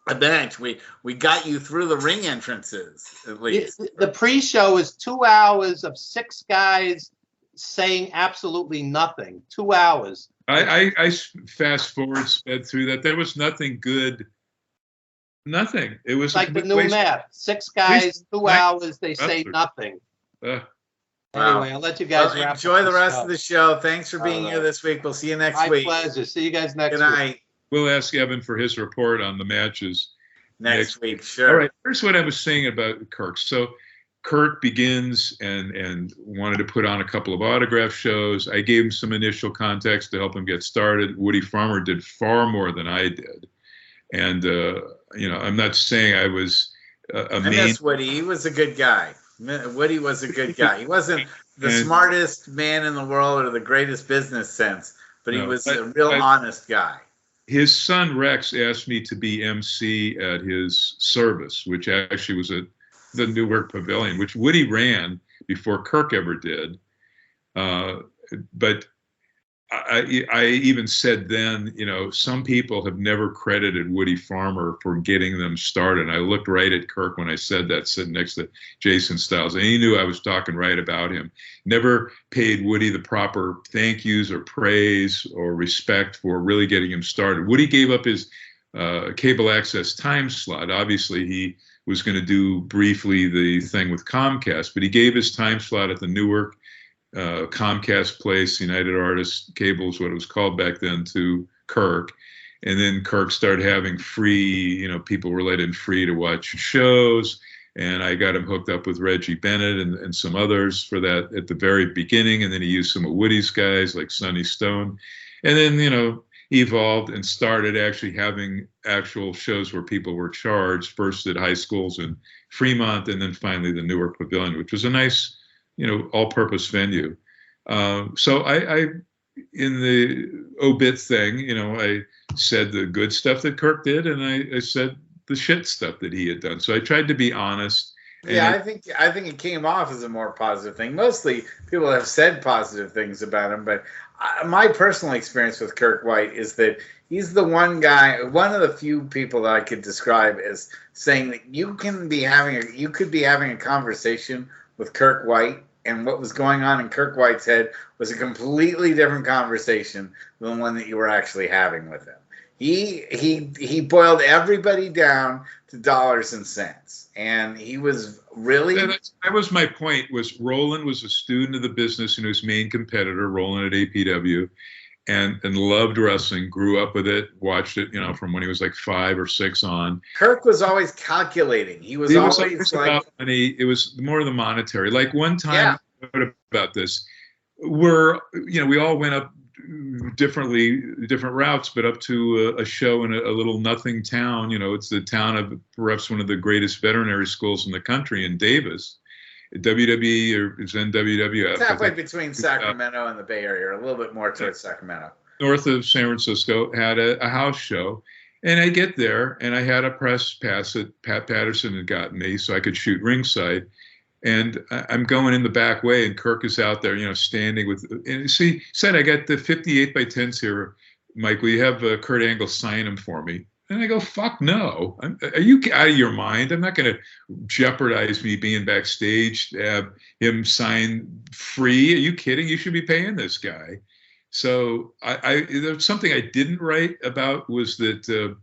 a bench. We got you through the ring entrances, at least. The pre-show is 2 hours of 6 guys saying absolutely nothing. 2 hours. I fast forward, sped through that. There was nothing good. Nothing. It was like the new map. 6 guys, 2 hours, they say nothing. Anyway, I'll let you guys wrap enjoy the rest of the show. Thanks for being here this week. We'll see you next week. My pleasure. See you guys next week. Good night. We'll ask Evan for his report on the matches next week. Sure. All right. Here's what I was saying about Kirk. So Kirk begins and wanted to put on a couple of autograph shows. I gave him some initial context to help him get started. Woody Farmer did far more than I did. And, I'm not saying I was I miss Woody. He was a good guy. Woody was a good guy. He wasn't the smartest man in the world or the greatest business sense, but he was a real honest guy. His son Rex asked me to be MC at his service, which actually was at the Newark Pavilion, which Woody ran before Kirk ever did. But I even said then, some people have never credited Woody Farmer for getting them started. And I looked right at Kirk when I said that, sitting next to Jason Styles, and he knew I was talking right about him. Never paid Woody the proper thank yous or praise or respect for really getting him started. Woody gave up his cable access time slot. Obviously, he was going to do briefly the thing with Comcast, but he gave his time slot at the Newark Comcast Place, United Artists Cable is what it was called back then, to Kirk. And then Kirk started having free, people were let in free to watch shows. And I got him hooked up with Reggie Bennett and some others for that at the very beginning. And then he used some of Woody's guys like Sonny Stone. And then, he evolved and started actually having actual shows where people were charged, first at high schools in Fremont, and then finally the Newark Pavilion, which was a nice, all-purpose venue. So I in the obit thing, I said the good stuff that Kirk did, and I said the shit stuff that he had done. So I tried to be honest. Yeah, I think it came off as a more positive thing. Mostly people have said positive things about him, but my personal experience with Kirk White is that he's the one guy, one of the few people that I could describe as saying that you could be having a conversation with Kirk White, and what was going on in Kirk White's head was a completely different conversation than the one that you were actually having with him. He boiled everybody down to dollars and cents, and he was really. Yeah, that was my point. Was Roland was a student of the business and his main competitor, Roland at APW, and loved wrestling. Grew up with it, watched it, from when he was like 5 or 6 on. Kirk was always calculating. He was always like about money. It was more the monetary. Like one time, I wrote about this. We all went up different routes, but up to a show in a little nothing town. It's the town of perhaps one of the greatest veterinary schools in the country in Davis. WWE or it's then WWF. It's halfway between Sacramento and the Bay Area, or a little bit more towards Sacramento. North of San Francisco, had a house show. And I get there, and I had a press pass that Pat Patterson had gotten me so I could shoot ringside. And I'm going in the back way, and Kirk is out there, standing with. And see, said I got the 58 by 10s here, Mike. Will you have Kurt Angle sign them for me? And I go, fuck no. Are you out of your mind? I'm not going to jeopardize me being backstage to have him sign free. Are you kidding? You should be paying this guy. So there's something I didn't write about was that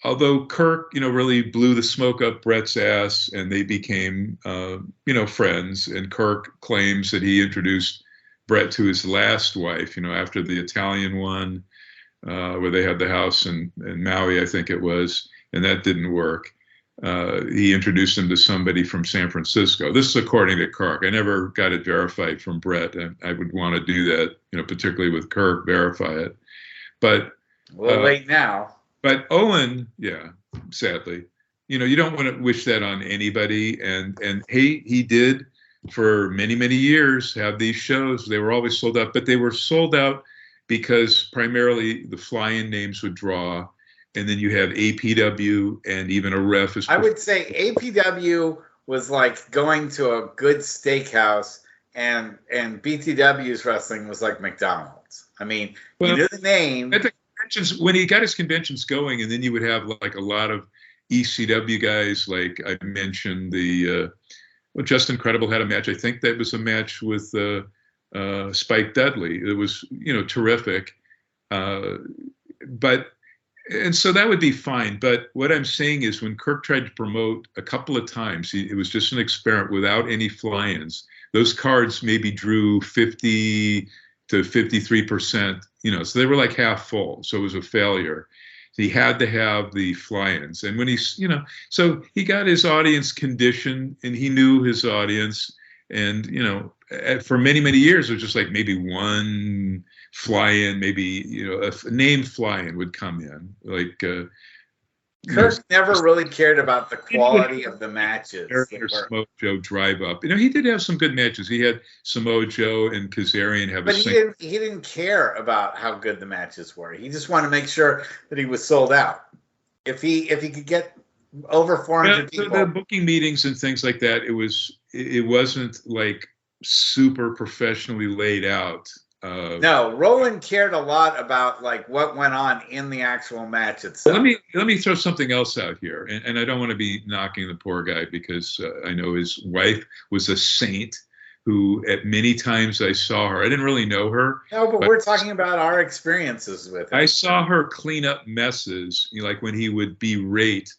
although Kirk, really blew the smoke up Bret's ass and they became, friends, and Kirk claims that he introduced Bret to his last wife, after the Italian one, where they had the house in Maui, I think it was, and that didn't work. He introduced him to somebody from San Francisco. This is according to Kirk. I never got it verified from Bret, and I would want to do that, particularly with Kirk, verify it. But late now. But Owen, sadly, you don't want to wish that on anybody. And he did for many, many years have these shows. They were always sold out, but they were sold out because primarily the fly-in names would draw. And then you have APW and even a ref. I would say APW was like going to a good steakhouse, and BTW's wrestling was like McDonald's. I mean, you knew the name. when he got his conventions going, and then you would have like a lot of ECW guys, like I mentioned, well, Just Incredible had a match. I think that was a match with Spike Dudley. It was, terrific. And so that would be fine. But what I'm saying is when Kirk tried to promote a couple of times, it was just an experiment without any fly-ins. Those cards maybe drew 50 to 53%, so they were like half full. So it was a failure. He had to have the fly-ins. And when so he got his audience conditioned, and he knew his audience. And, for many, many years, it was just like maybe one fly-in, maybe, a name fly-in would come in. Like, Kirk never really cared about the quality of the matches. Or Samoa Joe drive up. He did have some good matches. He had Samoa Joe and Kazarian have but he didn't care about how good the matches were. He just wanted to make sure that he was sold out. If he could get over 400 people. The booking meetings and things like that, it wasn't like super professionally laid out. No, Roland cared a lot about like what went on in the actual match itself. Let me throw something else out here, and I don't want to be knocking the poor guy, because I know his wife was a saint who at many times I saw her. I didn't really know her. No, but we're talking about our experiences with him. I saw her clean up messes, like when he would berate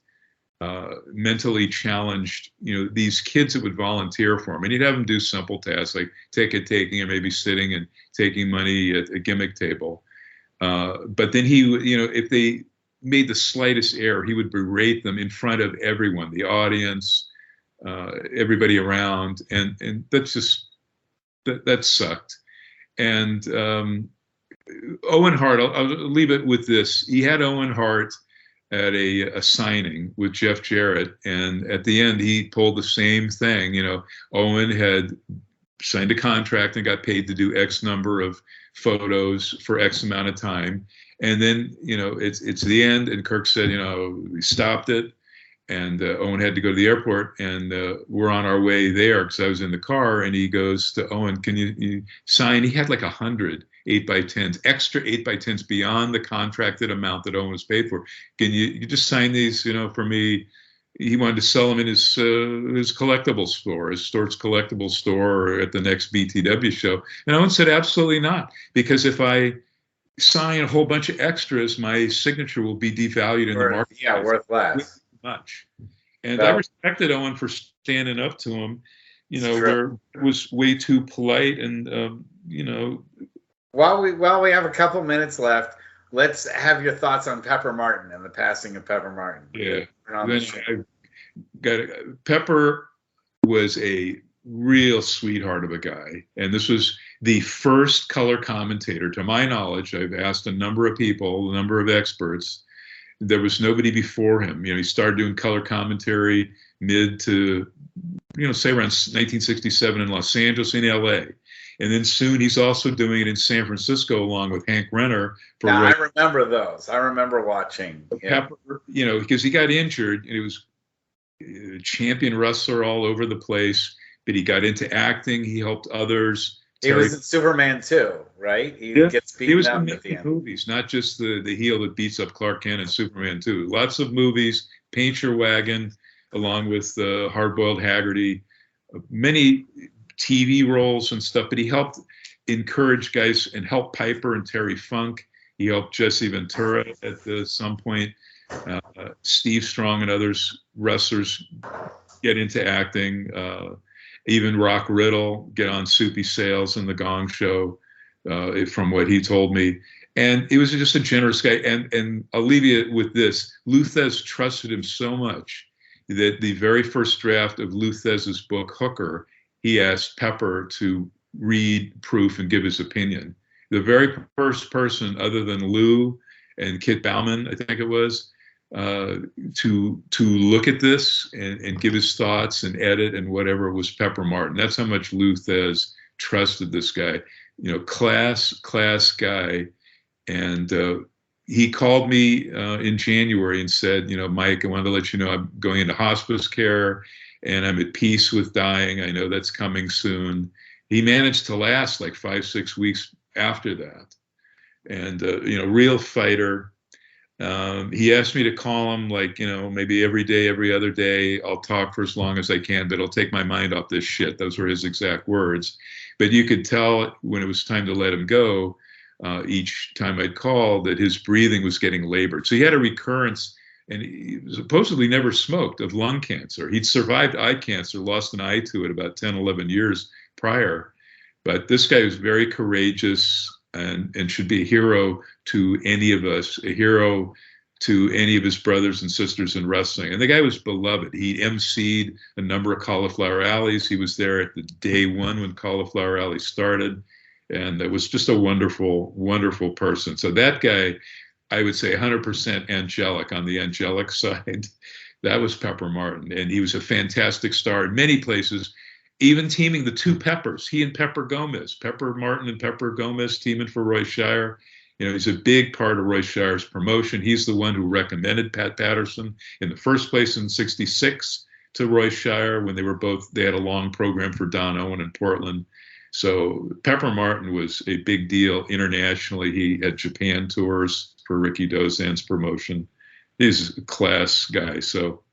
mentally challenged, these kids that would volunteer for him, and he'd have them do simple tasks like ticket taking, or maybe sitting and taking money at a gimmick table. But then he would, if they made the slightest error, he would berate them in front of everyone, the audience, everybody around, and that's just that sucked. And Owen Hart, I'll leave it with this. He had Owen Hart at a signing with Jeff Jarrett, and at the end he pulled the same thing. Owen had signed a contract and got paid to do X number of photos for X amount of time, and then it's the end, and Kirk said we stopped it, and Owen had to go to the airport, and we're on our way there because I was in the car, and he goes to Owen, can you sign? He had like 100 8x10s, extra 8x10s beyond the contracted amount that Owen was paid for. Can you just sign these, for me? He wanted to sell them in his collectibles store, his Stort's collectibles store, or at the next BTW show. And Owen said, absolutely not, because if I sign a whole bunch of extras, my signature will be devalued in the market. Yeah, worth less. Much. And I respected Owen for standing up to him, where it was way too polite, and While we have a couple minutes left, let's have your thoughts on Pepper Martin and the passing of Pepper Martin. Yeah. Pepper was a real sweetheart of a guy. And this was the first color commentator, to my knowledge. I've asked a number of people, a number of experts. There was nobody before him. He started doing color commentary mid to, say around 1967 in Los Angeles, in LA. And then soon he's also doing it in San Francisco along with Hank Renner. I remember those. I remember watching. Pepper, because he got injured, and he was a champion wrestler all over the place. But he got into acting. He helped others. He was in Superman 2, right? He gets beaten up at the end. Movies, not just the heel that beats up Clark Kent in Superman 2. Lots of movies. Paint Your Wagon, along with Hard-Boiled Haggerty. Many TV roles and stuff, but he helped encourage guys and help Piper and Terry Funk. He helped Jesse Ventura at some point, Steve Strong and others wrestlers get into acting. Even Rock Riddle get on Soupy Sales and the Gong Show, from what he told me. And he was just a generous guy. And I'll leave you with this. Lou Thez trusted him so much that the very first draft of Lou Thesz's book, Hooker, he asked Pepper to read proof and give his opinion. The very first person, other than Lou and Kit Bauman, I think it was, to look at this and give his thoughts and edit and whatever, was Pepper Martin. That's how much Lou Thez trusted this guy. Class guy. And he called me in January and said, Mike, I wanted to let you know I'm going into hospice care, and I'm at peace with dying. I know that's coming soon. He managed to last like 5-6 weeks after that. and real fighter. He asked me to call him maybe every day, every other day. I'll talk for as long as I can, but it'll take my mind off this shit. Those were his exact words. But you could tell when it was time to let him go, each time I'd call, that his breathing was getting labored. So he had a recurrence, and he supposedly never smoked, of lung cancer. He'd survived eye cancer, lost an eye to it about 10, 11 years prior. But this guy was very courageous and should be a hero to any of us, a hero to any of his brothers and sisters in wrestling. And the guy was beloved. He emceed a number of Cauliflower Alleys. He was there at the day one when Cauliflower Alley started. And it was just a wonderful, wonderful person. So that guy, I would say 100% angelic, on the angelic side. That was Pepper Martin. And he was a fantastic star in many places, even teaming the two Peppers, he and Pepper Gomez. Pepper Martin and Pepper Gomez teaming for Roy Shire. He's a big part of Roy Shire's promotion. He's the one who recommended Pat Patterson in the first place in '66 to Roy Shire when they had a long program for Don Owen in Portland. So Pepper Martin was a big deal internationally. He had Japan tours for Ricky Dozan's promotion. He's a class guy. So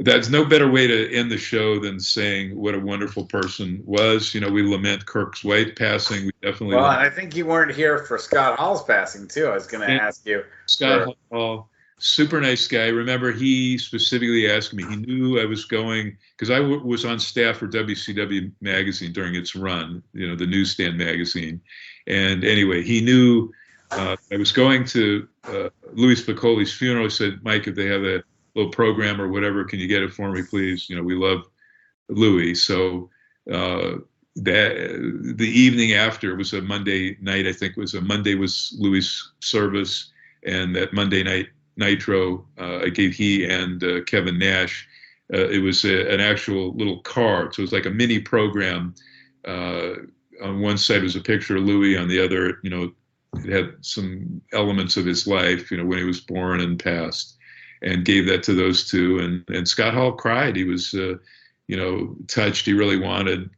that's no better way to end the show than saying what a wonderful person was. We lament Kirk's wife passing. We definitely. Well, and I think you weren't here for Scott Hall's passing too. I was going to ask you. Scott Hall, super nice guy. Remember, he specifically asked me. He knew I was going because I was on staff for WCW magazine during its run. The newsstand magazine, and anyway, he knew I was going to Louis Piccoli's funeral. He said, "Mike, if they have a little program or whatever, can you get it for me, please? We love Louis." So that the evening after, it was a Monday night, I think Monday was Louis' service, and that Monday night Nitro, I gave he and Kevin Nash. It was an actual little card, so it was like a mini program. On one side was a picture of Louis, on the other, it had some elements of his life, when he was born and passed. And gave that to those two, and Scott Hall cried. He was, touched. He really wanted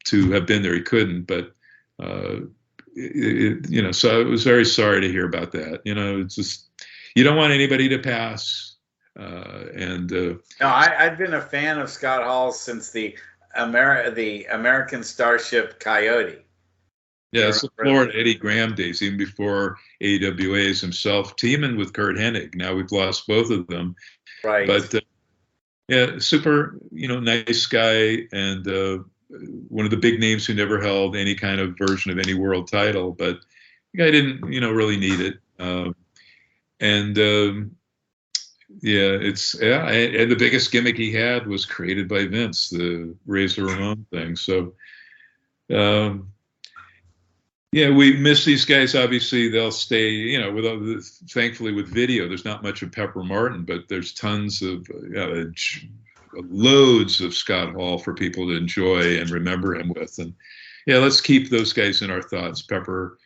to have been there. He couldn't, but so I was very sorry to hear about that. It's just you don't want anybody to pass. No, I've been a fan of Scott Hall since the American Starship Coyote. Yeah, it's the Florida Eddie Graham days, even before AWA's himself, teaming with Kurt Hennig. Now we've lost both of them. Right. But, super, nice guy, and one of the big names who never held any kind of version of any world title. But the guy didn't, really need it. And the biggest gimmick he had was created by Vince, the Razor Ramon thing. So, we miss these guys. Obviously, they'll stay, thankfully with video, there's not much of Pepper Martin, but there's tons of, loads of Scott Hall for people to enjoy and remember him with. And let's keep those guys in our thoughts. Pepper,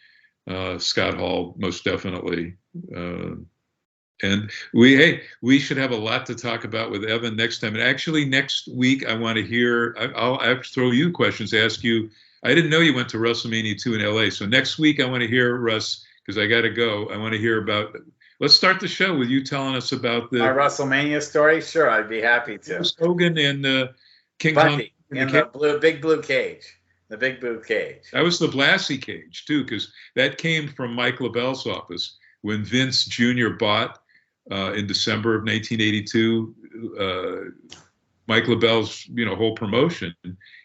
Scott Hall, most definitely. And we should have a lot to talk about with Evan next time. And actually, next week, I want to hear, I'll have to throw you questions, ask you. I didn't know you went to WrestleMania 2 in LA. So next week, I want to hear, Russ, because I got to go. I want to hear about, let's start the show with you telling us about my WrestleMania story. Sure, I'd be happy to. Hogan and King Bundy in the big blue cage. The big blue cage. That was the Blassie cage, too, because that came from Mike LaBelle's office when Vince Jr. bought in December of 1982 Mike LaBelle's, whole promotion.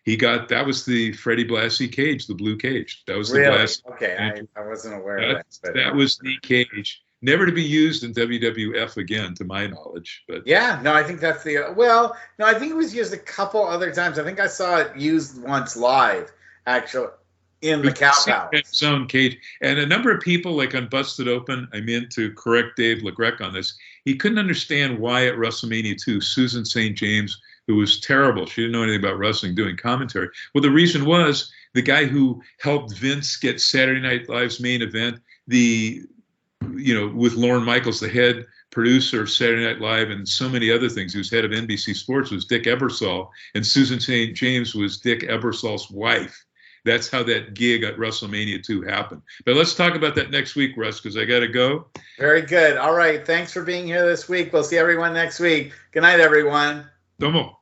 That was the Freddie Blassie cage, the blue cage. That was the Blassie. Okay, I wasn't aware of that. That was the cage, never to be used in WWF again, to my knowledge. But I think that's I think it was used a couple other times. I think I saw it used once live, actually, in the Cow Palace. Its own cage. And a number of people, like on Busted Open, I mean, to correct Dave LaGreca on this, he couldn't understand why at WrestleMania 2, Susan St. James, who was terrible, she didn't know anything about wrestling, doing commentary. Well, the reason was the guy who helped Vince get Saturday Night Live's main event, with Lorne Michaels, the head producer of Saturday Night Live and so many other things. He was head of NBC Sports, was Dick Ebersol, and Susan St. James was Dick Ebersol's wife. that's how that gig at WrestleMania 2 happened. But let's talk about that next week, Russ, because I got to go. Very good. All right. Thanks for being here this week. We'll see everyone next week. Good night, everyone. Domo.